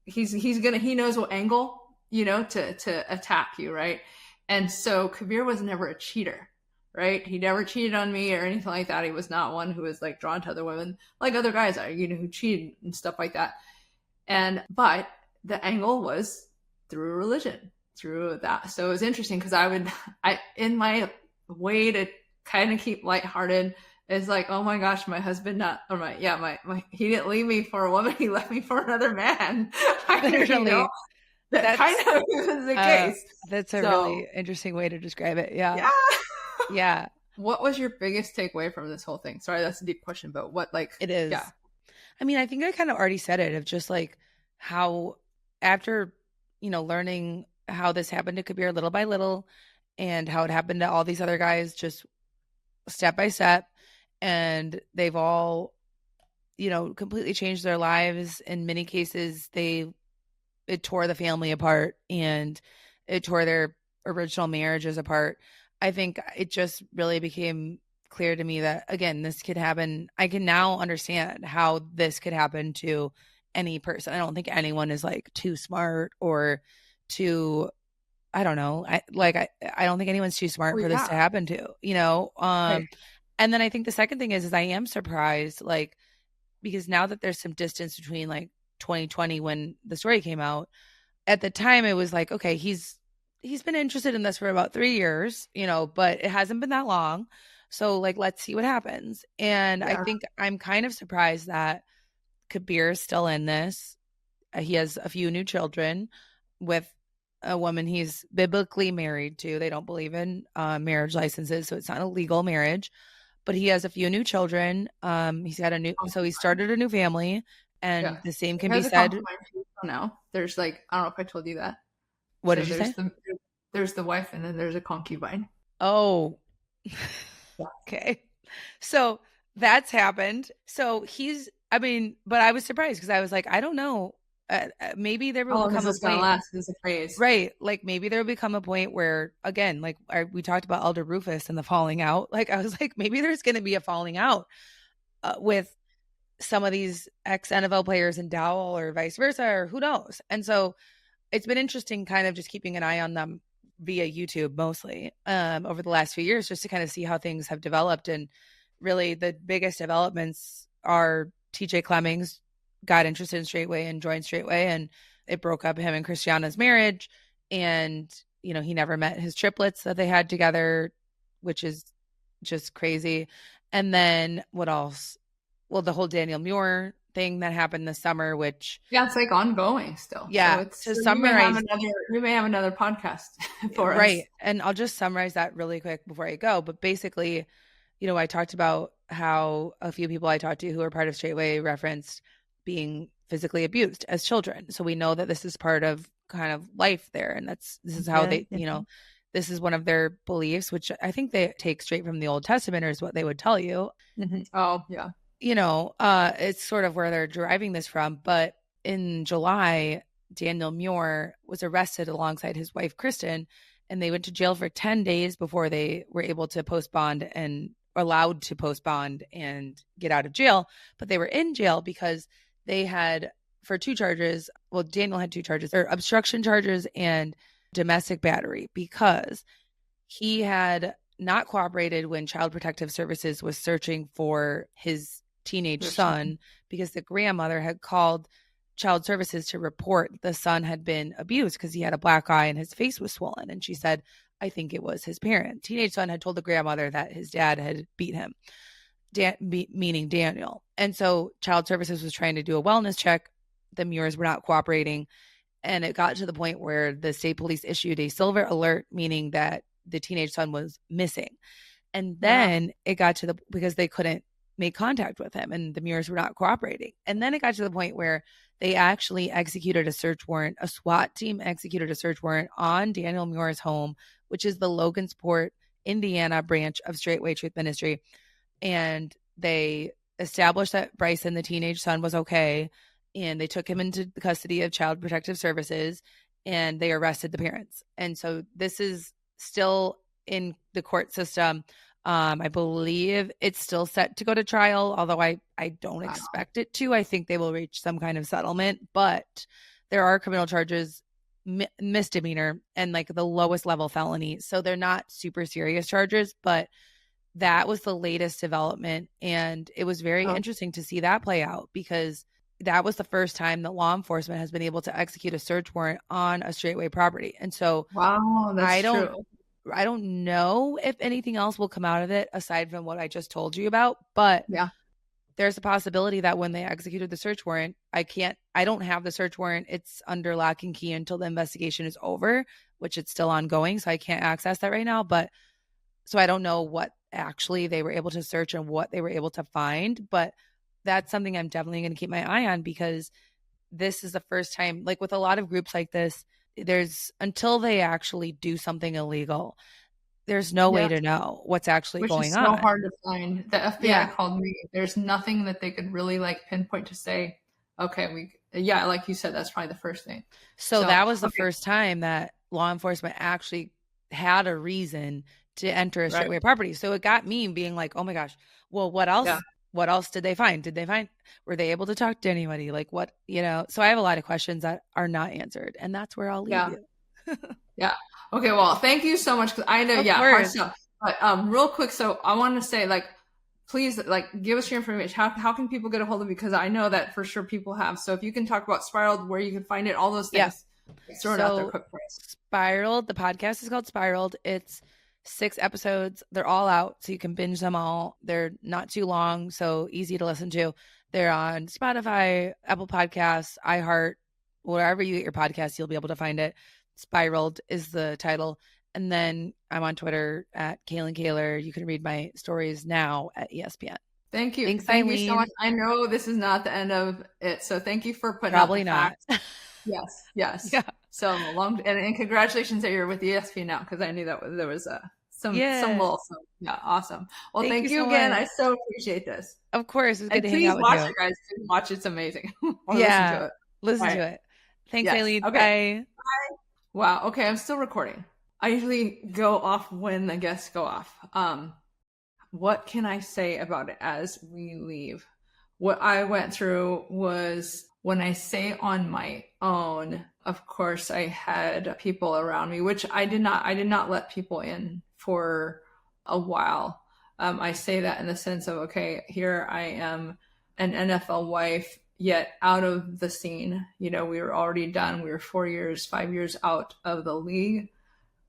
A: he knows what angle, you know, to attack you, right? And so Kabir was never a cheater. Right? He never cheated on me or anything like that. He was not one who was like drawn to other women like other guys are, you know, who cheated and stuff like that. But the angle was through religion, through that. So it was interesting because in my way to kind of keep lighthearted is like, oh my gosh, my husband he didn't leave me for a woman. He left me for another man.
B: Literally.
A: You know? That kind of was the case.
B: That's a really interesting way to describe it. Yeah.
A: Yeah.
B: Yeah.
A: What was your biggest takeaway from this whole thing? Sorry, that's a deep question, but what
B: it is. Yeah. I mean, I think I kind of already said it of just like how after, you know, learning how this happened to Kabir little by little and how it happened to all these other guys just step by step, and they've all, you know, completely changed their lives. In many cases, it tore the family apart and it tore their original marriages apart. I think it just really became clear to me that, again, this could happen. I can now understand how this could happen to any person. I don't think anyone is like too smart or too, I don't know. I don't think anyone's too smart for this to happen to, you know? Right. And then I think the second thing is I am surprised, like, because now that there's some distance between like 2020 when the story came out, at the time it was like, okay, he's been interested in this for about 3 years, you know, but it hasn't been that long. So like, let's see what happens. And I think I'm kind of surprised that Kabir is still in this. He has a few new children with a woman he's biblically married to. They don't believe in marriage licenses, so it's not a legal marriage, but he has a few new children. He's got so he started a new family, and the same can be said.
A: Now there's like, I don't know if I told you that.
B: What did you say?
A: There's the wife and then there's a concubine.
B: Oh, okay. So that's happened. So but I was surprised because I was like, I don't know. Maybe there will become a point.
A: Last is a phrase.
B: Right. Like maybe there will become a point where, again, like we talked about Elder Rufus and the falling out. Like I was like, maybe there's going to be a falling out with some of these ex-NFL players in Dowell or vice versa, or who knows. And so it's been interesting kind of just keeping an eye on them via YouTube mostly over the last few years, just to kind of see how things have developed. And really the biggest developments are TJ Clemmings got interested in Straightway and joined Straightway, and it broke up him and Christiana's marriage. And, he never met his triplets that they had together, which is just crazy. And then what else? Well, the whole Daniel Muir thing that happened this summer, which
A: it's like ongoing still.
B: Yeah.
A: So
B: To summarize,
A: we may have another podcast for us.
B: Right. And I'll just summarize that really quick before I go. But basically, I talked about how a few people I talked to who are part of Straightway referenced being physically abused as children. So we know that this is part of kind of life there. And this is how they, this is one of their beliefs, which I think they take straight from the Old Testament, or is what they would tell you.
A: Mm-hmm. Oh, yeah.
B: It's sort of where they're deriving this from. But in July, Daniel Muir was arrested alongside his wife, Kristen, and they went to jail for 10 days before they were able to post bond and allowed to post bond and get out of jail. But they were in jail because they had, for 2 charges, well, Daniel had 2 charges, or obstruction charges and domestic battery, because he had not cooperated when Child Protective Services was searching for his teenage son, because the grandmother had called Child Services to report the son had been abused because he had a black eye and his face was swollen. And she said, I think it was his parent. Teenage son had told the grandmother that his dad had beat him, meaning Daniel. And so Child Services was trying to do a wellness check. The Muirs were not cooperating. And it got to the point where the state police issued a silver alert, meaning that the teenage son was missing. And then it got to because they couldn't make contact with him and the Muirs were not cooperating. And then it got to the point where they actually executed a search warrant. A SWAT team executed a search warrant on Daniel Muir's home, which is the Logansport, Indiana branch of Straightway Truth Ministry. And they established that Bryson, the teenage son, was okay. And they took him into the custody of Child Protective Services and they arrested the parents. And so this is still in the court system. I believe it's still set to go to trial, although I don't expect it to. I think they will reach some kind of settlement, but there are criminal charges, misdemeanor, and like the lowest level felony. So they're not super serious charges, but that was the latest development. And it was very interesting to see that play out, because that was the first time that law enforcement has been able to execute a search warrant on a Straightway property. And so I don't know if anything else will come out of it aside from what I just told you about, but there's a possibility that when they executed the search warrant, I don't have the search warrant. It's under lock and key until the investigation is over, which it's still ongoing. So I can't access that right now. But so I don't know what actually they were able to search and what they were able to find, but that's something I'm definitely going to keep my eye on, because this is the first time, like with a lot of groups like this, until they actually do something illegal, there's no way to know what's actually going on.
A: Which is so hard to find. The FBI called me. There's nothing that they could really like pinpoint to say, okay, like you said, that's probably the first thing.
B: So that was the first time that law enforcement actually had a reason to enter a Straightway property. So it got me being like, oh my gosh, well, what else? Yeah. What else did they find? Were they able to talk to anybody? Like what, so I have a lot of questions that are not answered, and that's where I'll leave you.
A: Yeah. Okay. Well, thank you so much. Cause I know, hard stuff, but, real quick. So I want to say, like, please, like, give us your information. How can people get a hold of you? Because I know that for sure people have. So if you can talk about Spiraled, where you can find it, all those things, throw it out there quick for us.
B: Spiraled, the podcast is called Spiraled. It's 6 episodes. They're all out, so you can binge them all. They're not too long, so easy to listen to. They're on Spotify, Apple Podcasts, iHeart, wherever you get your podcasts, you'll be able to find it. Spiraled is the title. And then I'm on Twitter at Kalyn Kahler. You can read my stories now at ESPN.
A: Thank you. Thank you so much. I know this is not the end of it, so thank you for putting
B: Probably not.
A: Yes. Yeah. So long, and congratulations that you're with ESPN now, because I knew that there was some little. Yeah, awesome. Well, thank you again. Much. I so appreciate this.
B: Of course, it's good to hang out with you.
A: Please watch it, guys. Watch it's amazing.
B: Listen to it. Thanks, Eileen.
A: Okay. Bye. Wow. Okay, I'm still recording. I usually go off when the guests go off. What can I say about it as we leave? What I went through was, when I say on my own, of course, I had people around me, which I did not let people in for a while. I say that in the sense of, okay, here I am, an NFL wife, yet out of the scene. We were already done. We were 4 years, 5 years out of the league,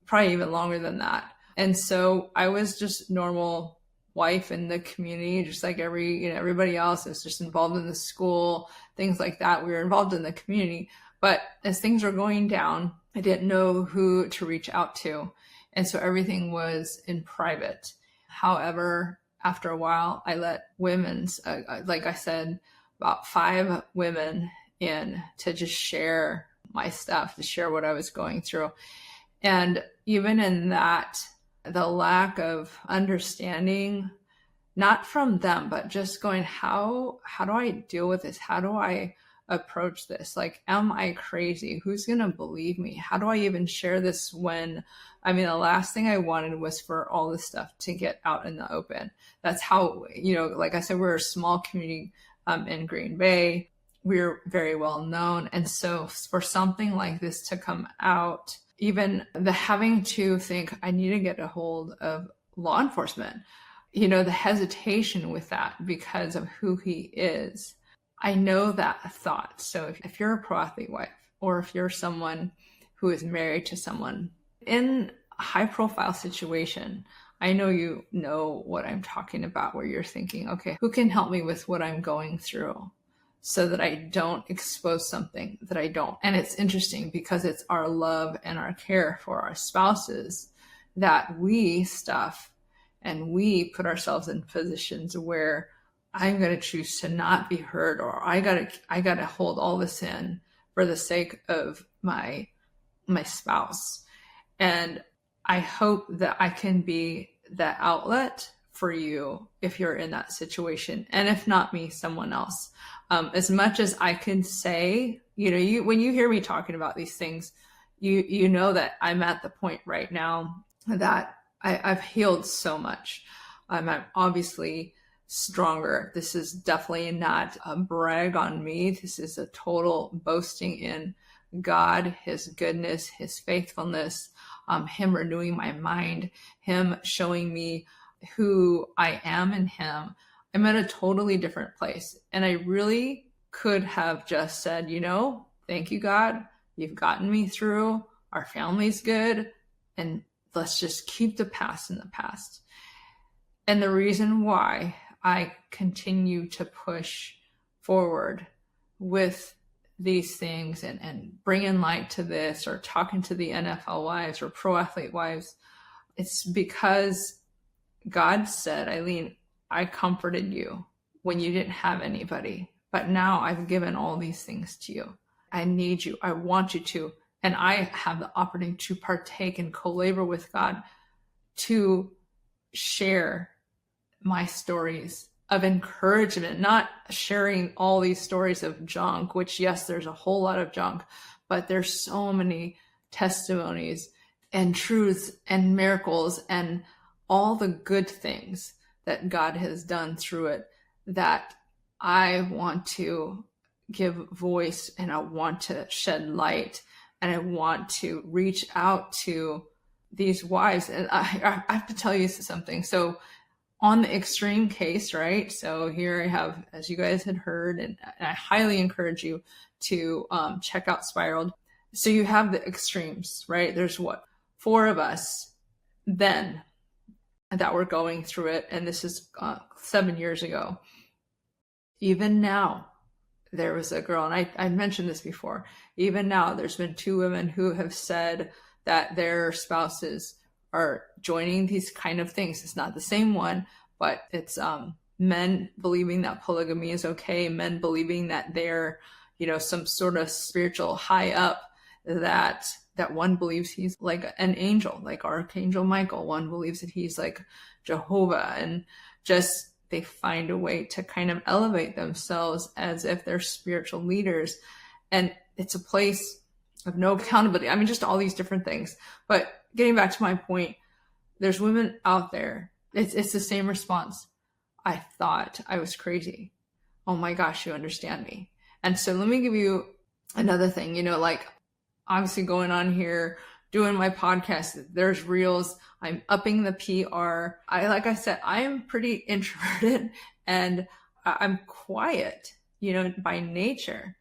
A: probably even longer than that. And so I was just normal wife in the community, just like everybody else. I was just involved in the school, things like that. We were involved in the community. But as things were going down, I didn't know who to reach out to. And so everything was in private. However, after a while, I let women's, like I said, about 5 women in to just share my stuff, to share what I was going through. And even in that, the lack of understanding, not from them, but just going, how do I deal with this? How do I approach this? Like, am I crazy? Who's going to believe me? How do I even share this when, the last thing I wanted was for all this stuff to get out in the open. That's how, like I said, we're a small community in Green Bay. We're very well known. And so for something like this to come out, even the having to think, I need to get a hold of law enforcement, the hesitation with that because of who he is. I know that thought. So if you're a pro-athlete wife, or if you're someone who is married to someone in a high-profile situation, I know you know what I'm talking about, where you're thinking, okay, who can help me with what I'm going through so that I don't expose something that I don't. And it's interesting because it's our love and our care for our spouses that we stuff and we put ourselves in positions where I'm going to choose to not be hurt, or I got to hold all this in for the sake of my spouse. And I hope that I can be that outlet for you if you're in that situation. And if not me, someone else. As much as I can say, when you hear me talking about these things, you know that I'm at the point right now that I've healed so much. I'm obviously stronger. This is definitely not a brag on me. This is a total boasting in God, his goodness, his faithfulness, him renewing my mind, him showing me who I am in him. I'm at a totally different place. And I really could have just said, thank you, God. You've gotten me through. Our family's good. And let's just keep the past in the past. And the reason why I continue to push forward with these things and bringing light to this, or talking to the NFL wives or pro athlete wives, it's because God said, Eileen, I comforted you when you didn't have anybody, but now I've given all these things to you. I need you. I want you to. And I have the opportunity to partake and co-labor with God to share my stories of encouragement, not sharing all these stories of junk, which, yes, there's a whole lot of junk, but there's so many testimonies and truths and miracles and all the good things that God has done through it that I want to give voice, and I want to shed light, and I want to reach out to these wives. And I have to tell you something. So on the extreme case, right? So here I have, as you guys had heard, and I highly encourage you to check out Spiraled. So you have the extremes, right? There's 4 of us then that were going through it. And this is 7 years ago. Even now, there was a girl, and I mentioned this before. Even now, there's been 2 women who have said that their spouses are joining these kind of things. It's not the same one, but it's men believing that polygamy is okay, men believing that they're, some sort of spiritual high up, that one believes he's like an angel, like Archangel Michael. One believes that he's like Jehovah, and just they find a way to kind of elevate themselves as if they're spiritual leaders. And it's a place of no accountability. Just all these different things. But getting back to my point, there's women out there. It's the same response. I thought I was crazy. Oh my gosh, you understand me. And so let me give you another thing, like obviously going on here, doing my podcast, there's reels. I'm upping the PR. Like I said, I am pretty introverted and I'm quiet. by nature.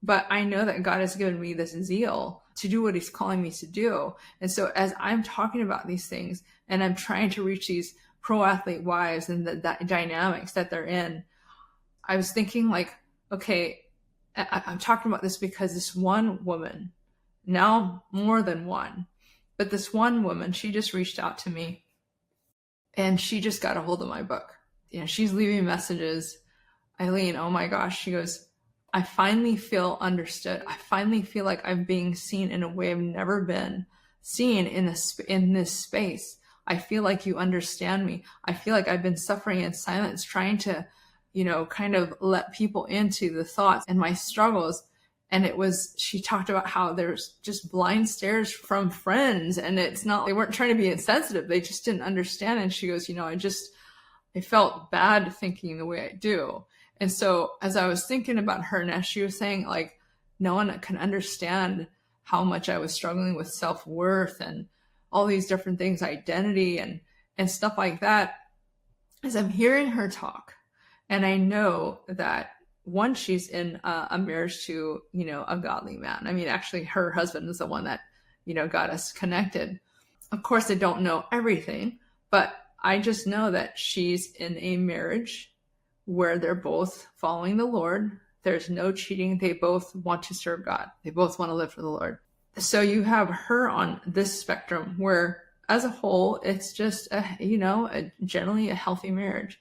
A: But I know that God has given me this zeal to do what he's calling me to do. And so as I'm talking about these things and I'm trying to reach these pro athlete wives and the dynamics that they're in, I was thinking like, okay, I'm talking about this because this one woman, now more than one, but this one woman, she just reached out to me and she just got a hold of my book. She's leaving messages. Eileen, oh my gosh, she goes, I finally feel understood. I finally feel like I'm being seen in a way I've never been seen in this space. I feel like you understand me. I feel like I've been suffering in silence, trying to, kind of let people into the thoughts and my struggles. And she talked about how there's just blind stares from friends, and it's not, they weren't trying to be insensitive. They just didn't understand. And she goes, I felt bad thinking the way I do. And so as I was thinking about her, now she was saying like, no one can understand how much I was struggling with self-worth and all these different things, identity and stuff like that. As I'm hearing her talk, and I know that one, she's in a marriage to, a godly man. I mean, actually her husband is the one that, got us connected. Of course, I don't know everything, but I just know that she's in a marriage where they're both following the Lord. There's no cheating. They both want to serve God. They both want to live for the Lord. So you have her on this spectrum where as a whole, it's just, generally a healthy marriage.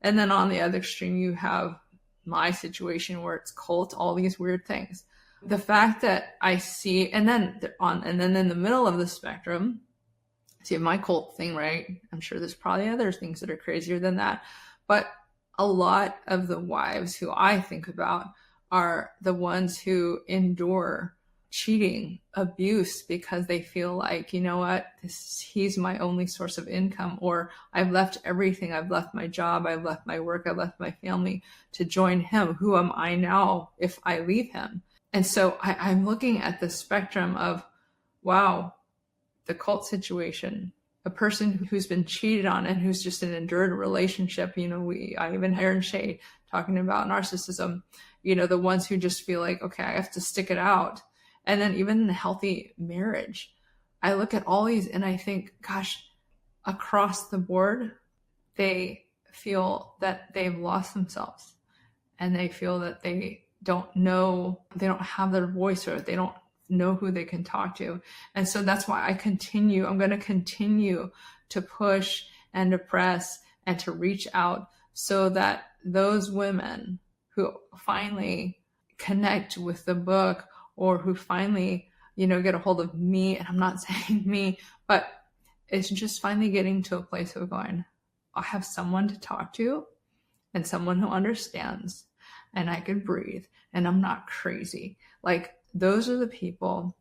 A: And then on the other extreme, you have my situation where it's cult, all these weird things. The fact that I see, and then in the middle of the spectrum, see my cult thing, right? I'm sure there's probably other things that are crazier than that. But a lot of the wives who I think about are the ones who endure cheating, abuse, because they feel like, he's my only source of income, or I've left everything. I've left my job. I've left my work. I've left my family to join him. Who am I now if I leave him? And so I'm looking at the spectrum of, wow, the cult situation, a person who's been cheated on and who's just an endured relationship. I even heard Shay talking about narcissism, the ones who just feel like, okay, I have to stick it out. And then even in a healthy marriage, I look at all these and I think, gosh, across the board, they feel that they've lost themselves and they feel that they don't have their voice, or they don't know who they can talk to. And so that's why I'm going to continue to push and to press and to reach out so that those women who finally connect with the book, or who finally, get a hold of me, and I'm not saying me, but it's just finally getting to a place of going, I have someone to talk to and someone who understands, and I can breathe, and I'm not crazy. Like, those are the people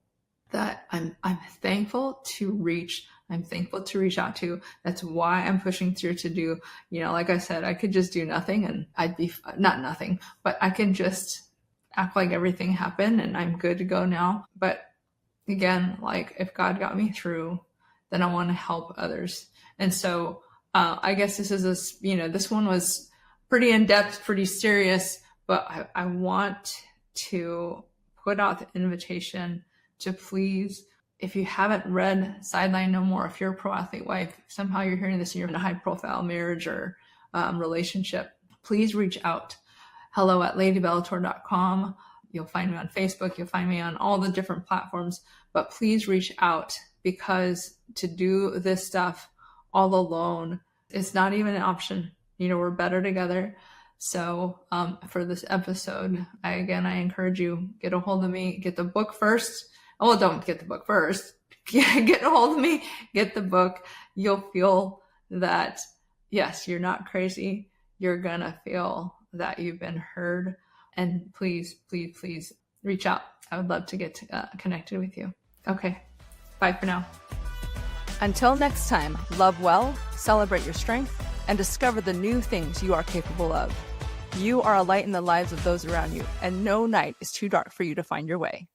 A: that I'm thankful to reach. I'm thankful to reach out to. That's why I'm pushing through to do, like I said, I could just do nothing and I'd be not nothing, but I can just act like everything happened and I'm good to go now. But again, like, if God got me through, then I want to help others. And so I guess this is this one was pretty in-depth, pretty serious, but I want to put out the invitation to please, if you haven't read Sideline No More, if you're a pro athlete wife, somehow you're hearing this and you're in a high profile marriage or relationship, please reach out. hello@ladybellator.com. You'll find me on Facebook. You'll find me on all the different platforms, but please reach out, because to do this stuff all alone, it's not even an option. We're better together. So for this episode, I encourage you, get a hold of me, get the book first. Oh, don't get the book first. Get a hold of me, get the book. You'll feel that, yes, you're not crazy. You're going to feel that you've been heard. And please, please, please reach out. I would love to get connected with you. Okay. Bye for now.
C: Until next time, love well, celebrate your strength, and discover the new things you are capable of. You are a light in the lives of those around you, and no night is too dark for you to find your way.